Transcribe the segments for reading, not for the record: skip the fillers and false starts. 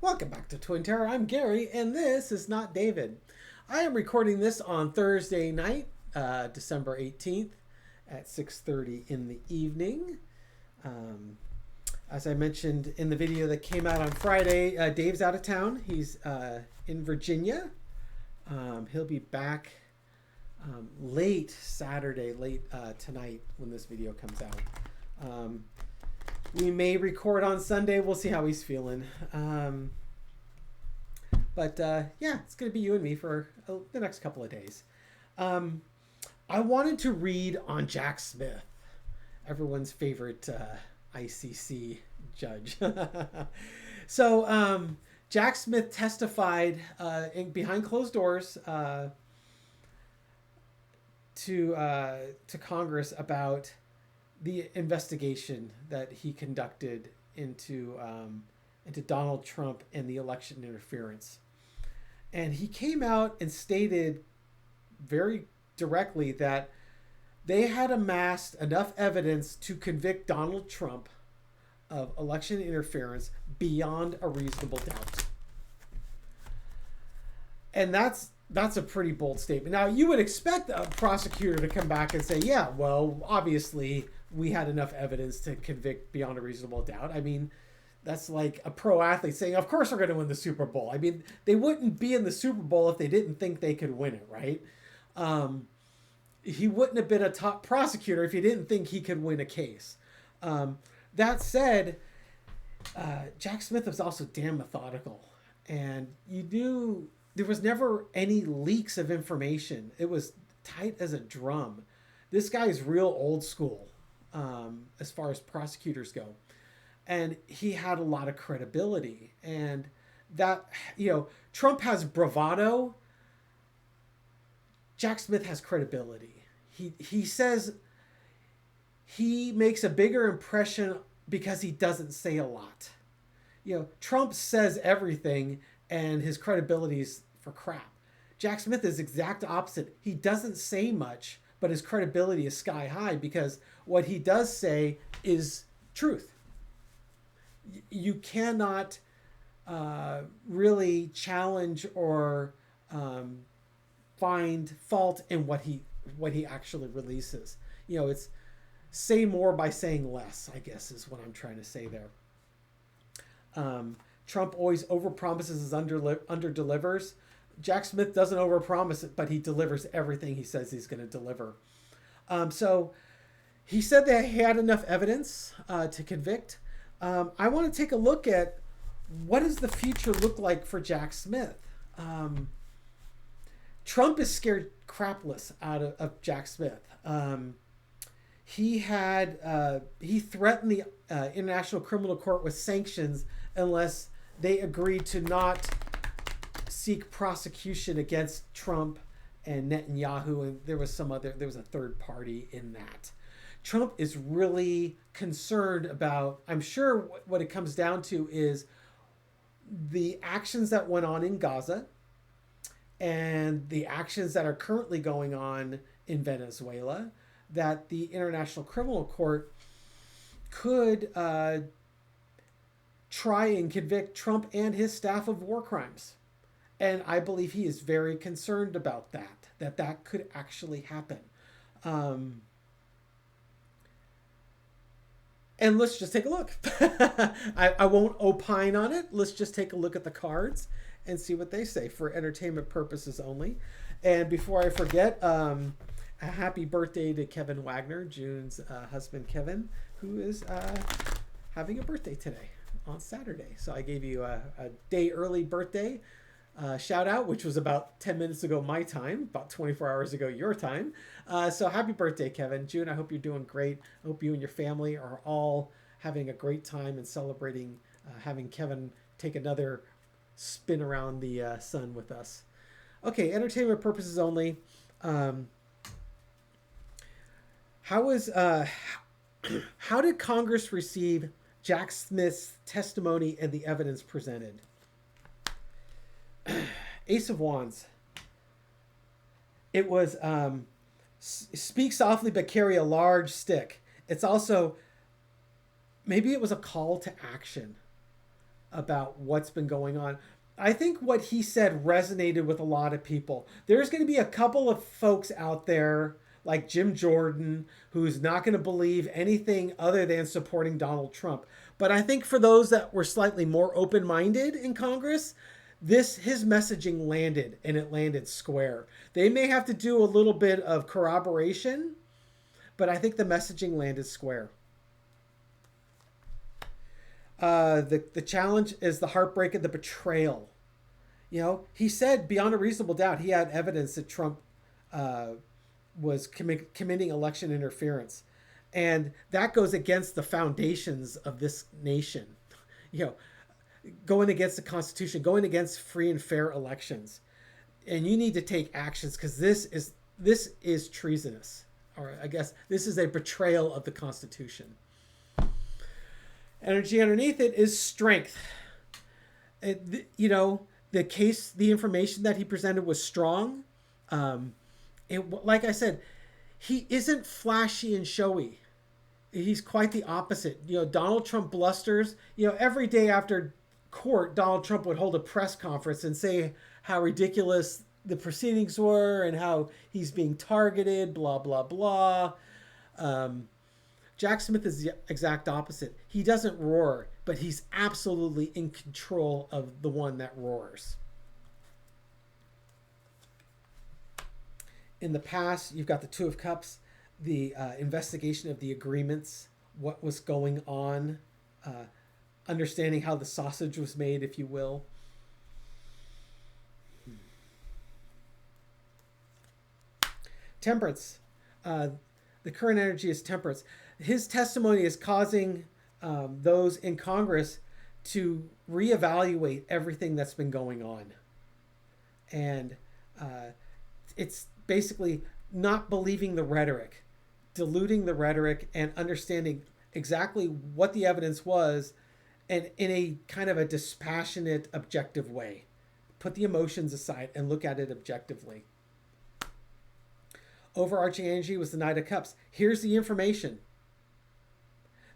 Welcome back to Twin Terror. I'm Gary, and this is not David. I am recording this on Thursday night, December 18th at 6:30 in the evening. As I mentioned in the video that came out on Friday, Dave's out of town. He's in Virginia. He'll be back late Saturday, tonight when this video comes out. We may record on Sunday. We'll see how he's feeling. But yeah, it's going to be you and me for the next couple of days. I wanted to read on Jack Smith, everyone's favorite ICC judge. So Jack Smith testified behind closed doors to Congress about the investigation that he conducted into Donald Trump and the election interference. And he came out and stated very directly that they had amassed enough evidence to convict Donald Trump of election interference beyond a reasonable doubt. And that's a pretty bold statement. Now, you would expect a prosecutor to come back and say, yeah, well, obviously we had enough evidence to convict beyond a reasonable doubt. I mean, that's like a pro athlete saying, of course we're going to win the Super Bowl. I mean, they wouldn't be in the Super Bowl if they didn't think they could win it, right? He wouldn't have been a top prosecutor if he didn't think he could win a case. That said, Jack Smith was also damn methodical. And there was never any leaks of information. It was tight as a drum. This guy is real old school as far as prosecutors go. And he had a lot of credibility. And that, Trump has bravado. Jack Smith has credibility. He says he makes a bigger impression because he doesn't say a lot. Trump says everything and his credibility is for crap. Jack Smith is exact opposite. He doesn't say much, but his credibility is sky high because what he does say is truth. You cannot really challenge or find fault in what he actually releases. It's say more by saying less, I guess is what I'm trying to say there. Trump always overpromises and underdelivers. Jack Smith doesn't overpromise it, but he delivers everything he says he's going to deliver. So he said that he had enough evidence to convict. I want to take a look at what does the future look like for Jack Smith. Trump is scared crapless out of Jack Smith. He threatened the International Criminal Court with sanctions unless they agreed to not seek prosecution against Trump and Netanyahu, and there was a third party in that. Trump is really concerned about, I'm sure what it comes down to is the actions that went on in Gaza and the actions that are currently going on in Venezuela, that the International Criminal Court could try and convict Trump and his staff of war crimes. And I believe he is very concerned about that could actually happen. And let's just take a look. I won't opine on it. Let's just take a look at the cards and see what they say for entertainment purposes only. And before I forget, a happy birthday to Kevin Wagner, June's husband Kevin, who is having a birthday today on Saturday. So I gave you a day early birthday shout out, which was about 10 minutes ago my time, about 24 hours ago your time. So happy birthday, Kevin. June, I hope you're doing great. I hope you and your family are all having a great time and celebrating having Kevin take another spin around the sun with us. Okay, entertainment purposes only. How did Congress receive Jack Smith's testimony and the evidence presented? Ace of Wands. It was speak softly but carry a large stick. It's also, maybe it was a call to action. about what's been going on. I think what he said resonated with a lot of people. There's going to be a couple of folks out there like Jim Jordan who's not going to believe anything other than supporting Donald Trump. But I think for those that were slightly more open-minded in Congress, his messaging landed, and it landed square. They may have to do a little bit of corroboration, but I think the messaging landed square. The challenge is the heartbreak and the betrayal. You know, he said beyond a reasonable doubt he had evidence that Trump was committing election interference, and that goes against the foundations of this nation. You know, going against the Constitution, going against free and fair elections, and you need to take actions because this is treasonous. Or I guess this is a betrayal of the Constitution. Energy underneath it is strength. You know, the information that he presented was strong. Like I said, he isn't flashy and showy. He's quite the opposite. You know, Donald Trump blusters. You know, every day after court, Donald Trump would hold a press conference and say how ridiculous the proceedings were and how he's being targeted, blah, blah, blah. Jack Smith is the exact opposite. He doesn't roar, but he's absolutely in control of the one that roars. In the past, you've got the Two of Cups, the investigation of the agreements, what was going on, understanding how the sausage was made, if you will. Temperance. The current energy is temperance. His testimony is causing those in Congress to reevaluate everything that's been going on. And it's basically not believing the rhetoric, diluting the rhetoric, and understanding exactly what the evidence was, and in a kind of a dispassionate, objective way. Put the emotions aside and look at it objectively. Overarching energy was the Knight of Cups. Here's the information.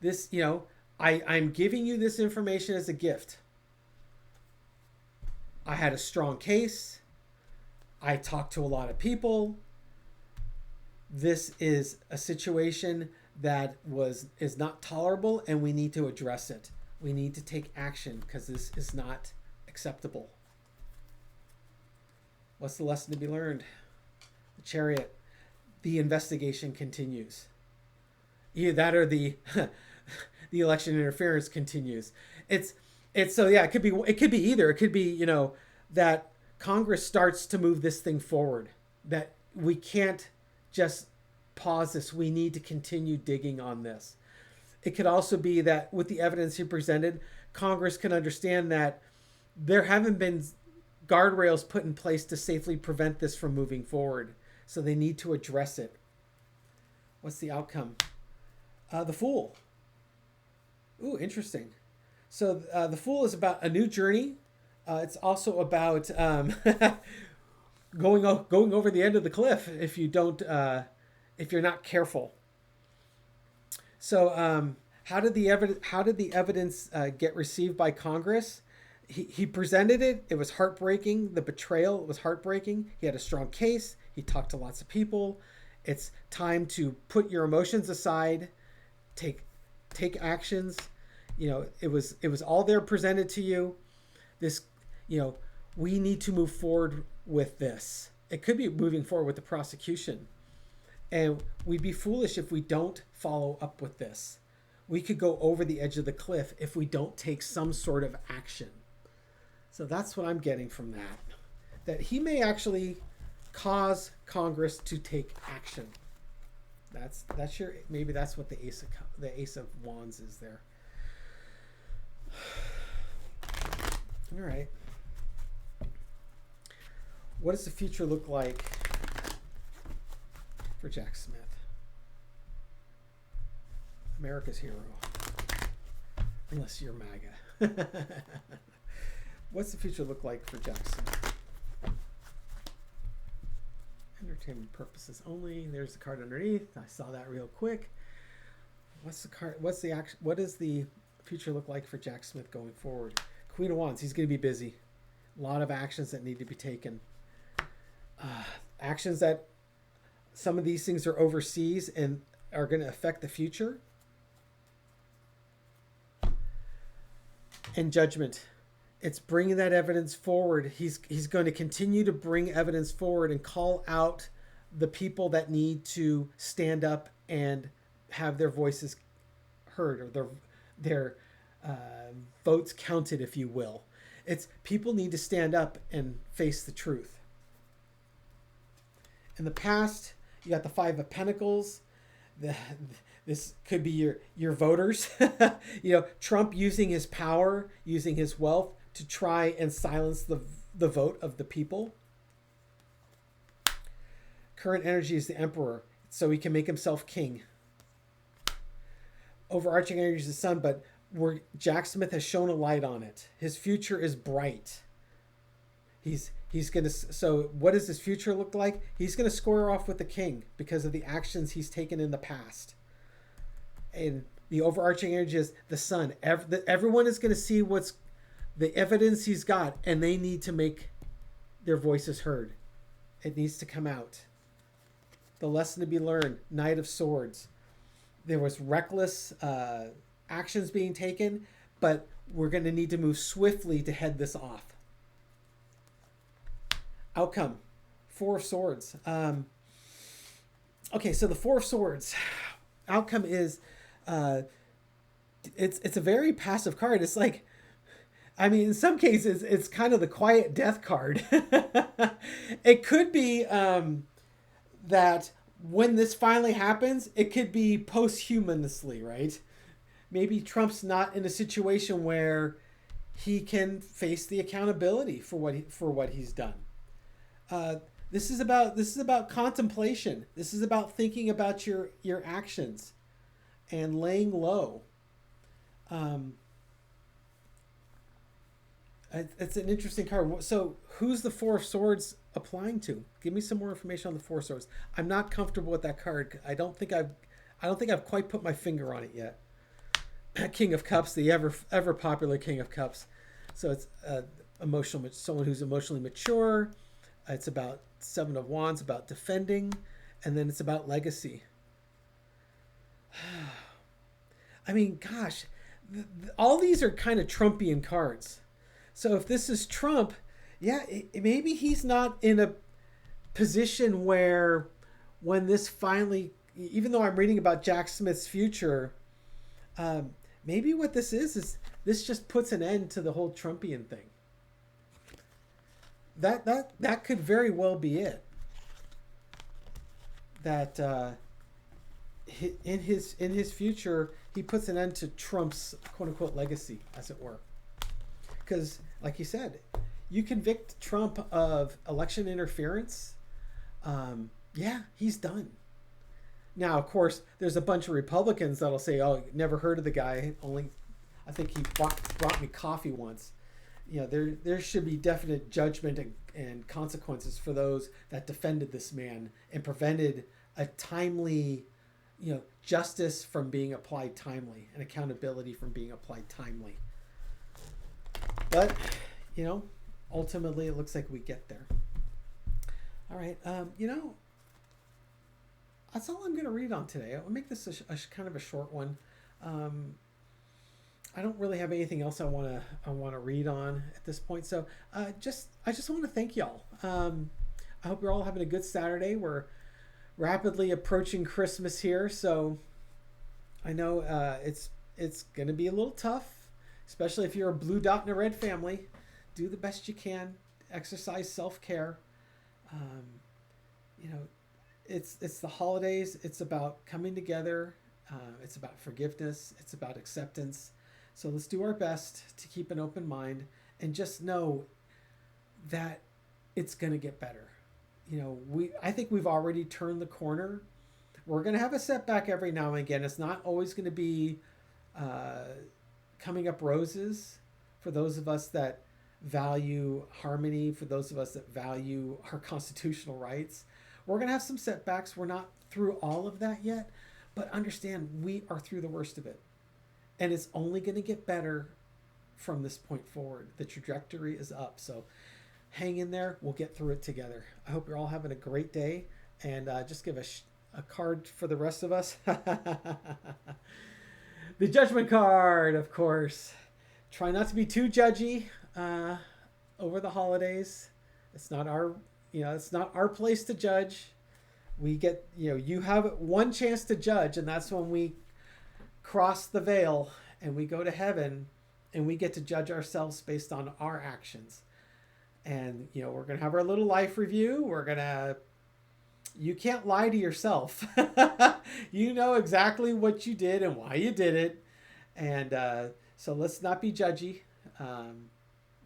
This, you know, I'm giving you this information as a gift. I had a strong case. I talked to a lot of people. This is a situation that is not tolerable, and we need to address it. We need to take action because this is not acceptable. What's the lesson to be learned? The Chariot. The investigation continues. Either that or the the election interference continues. It's so yeah, it could be either. It could be, you know, that Congress starts to move this thing forward. That we can't just pause this. We need to continue digging on this. It could also be that with the evidence he presented, Congress can understand that there haven't been guardrails put in place to safely prevent this from moving forward. So they need to address it. What's the outcome? The Fool. Ooh, interesting. So the Fool is about a new journey. It's also about going over the end of the cliff if you don't, if you're not careful. So how did the evidence get received by Congress? He presented it. It was heartbreaking. The betrayal was heartbreaking. He had a strong case. He talked to lots of people. It's time to put your emotions aside, take actions. You know, it was all there presented to you. This, you know, we need to move forward with this. It could be moving forward with the prosecution. And we'd be foolish if we don't follow up with this. We could go over the edge of the cliff if we don't take some sort of action. So that's what I'm getting from that. That he may actually cause Congress to take action. That's your, maybe that's what the Ace of Wands is there. All right. What does the future look like for Jack Smith? America's hero. Unless you're MAGA. What's the future look like for Jack Smith? Entertainment purposes only. There's the card underneath. I saw that real quick. What's the card? What does the future look like for Jack Smith going forward? Queen of Wands, he's going to be busy. A lot of actions that need to be taken. Actions that some of these things are overseas and are going to affect the future. And Judgment. It's bringing that evidence forward. He's going to continue to bring evidence forward and call out the people that need to stand up and have their voices heard, or their votes counted, if you will. It's people need to stand up and face the truth. In the past, you got the Five of Pentacles. This could be your voters. Trump using his power, using his wealth to try and silence the vote of the people. Current energy is the Emperor, so he can make himself king. Overarching energy is the Sun, but Jack Smith has shown a light on it. His future is bright. He's gonna. So what does his future look like? He's gonna square off with the king because of the actions he's taken in the past. And the overarching energy is the Sun. Everyone is gonna see what's the evidence he's got, and they need to make their voices heard. It needs to come out. The lesson to be learned. Knight of Swords. There was reckless actions being taken, but we're going to need to move swiftly to head this off. Outcome. Four of Swords. Okay, so the Four of Swords. Outcome is it's a very passive card. It's like, I mean, in some cases, it's kind of the quiet death card. It could be that when this finally happens, it could be posthumously, right? Maybe Trump's not in a situation where he can face the accountability for what he's done. This is about contemplation. This is about thinking about your actions and laying low. It's an interesting card. So who's the Four of Swords applying to? Give me some more information on the Four of Swords. I'm not comfortable with that card. I don't think I've quite put my finger on it yet. King of Cups, the ever popular King of Cups. So it's someone who's emotionally mature. It's about Seven of Wands, about defending, and then it's about legacy. I mean, gosh, all these are kind of Trumpian cards. So if this is Trump, yeah, maybe he's not in a position where when this finally, even though I'm reading about Jack Smith's future, maybe what this is this just puts an end to the whole Trumpian thing. That could very well be it. That in his future, he puts an end to Trump's quote unquote legacy, as it were. Because, like you said, you convict Trump of election interference, yeah, he's done. Now, of course, there's a bunch of Republicans that'll say, "Oh, never heard of the guy. Only, I think he brought me coffee once." You know, there should be definite judgment and consequences for those that defended this man and prevented a timely, justice from being applied timely and accountability from being applied timely. But, ultimately it looks like we get there. All right. That's all I'm going to read on today. I'll make this a kind of a short one. I don't really have anything else I want to read on at this point. So I just want to thank y'all. I hope you're all having a good Saturday. We're rapidly approaching Christmas here, so I know it's going to be a little tough, especially if you're a blue dot in a red family. Do the best you can. Exercise self-care. It's the holidays. It's about coming together. It's about forgiveness. It's about acceptance. So let's do our best to keep an open mind and just know that it's going to get better. I think we've already turned the corner. We're going to have a setback every now and again. It's not always going to be coming up roses for those of us that value harmony, for those of us that value our constitutional rights. We're going to have some setbacks. We're not through all of that yet, but understand we are through the worst of it. And it's only going to get better from this point forward. The trajectory is up. So hang in there. We'll get through it together. I hope you're all having a great day, and just give a card for the rest of us. The Judgment card, of course. Try not to be too judgy over the holidays. It's not our place to judge. We get, you have one chance to judge, and that's when we cross the veil and we go to heaven, and we get to judge ourselves based on our actions. And, we're going to have our little life review. You can't lie to yourself. You know exactly what you did and why you did it. And so let's not be judgy.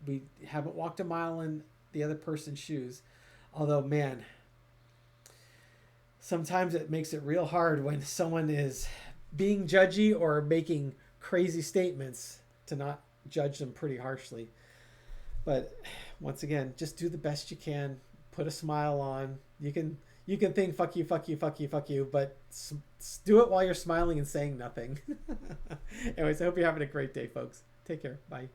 We haven't walked a mile in the other person's shoes. Although, man, sometimes it makes it real hard when someone is being judgy or making crazy statements to not judge them pretty harshly. But once again, just do the best you can. Put a smile on. You can think fuck you, fuck you, fuck you, fuck you, but do it while you're smiling and saying nothing. Anyways, I hope you're having a great day, folks. Take care. Bye.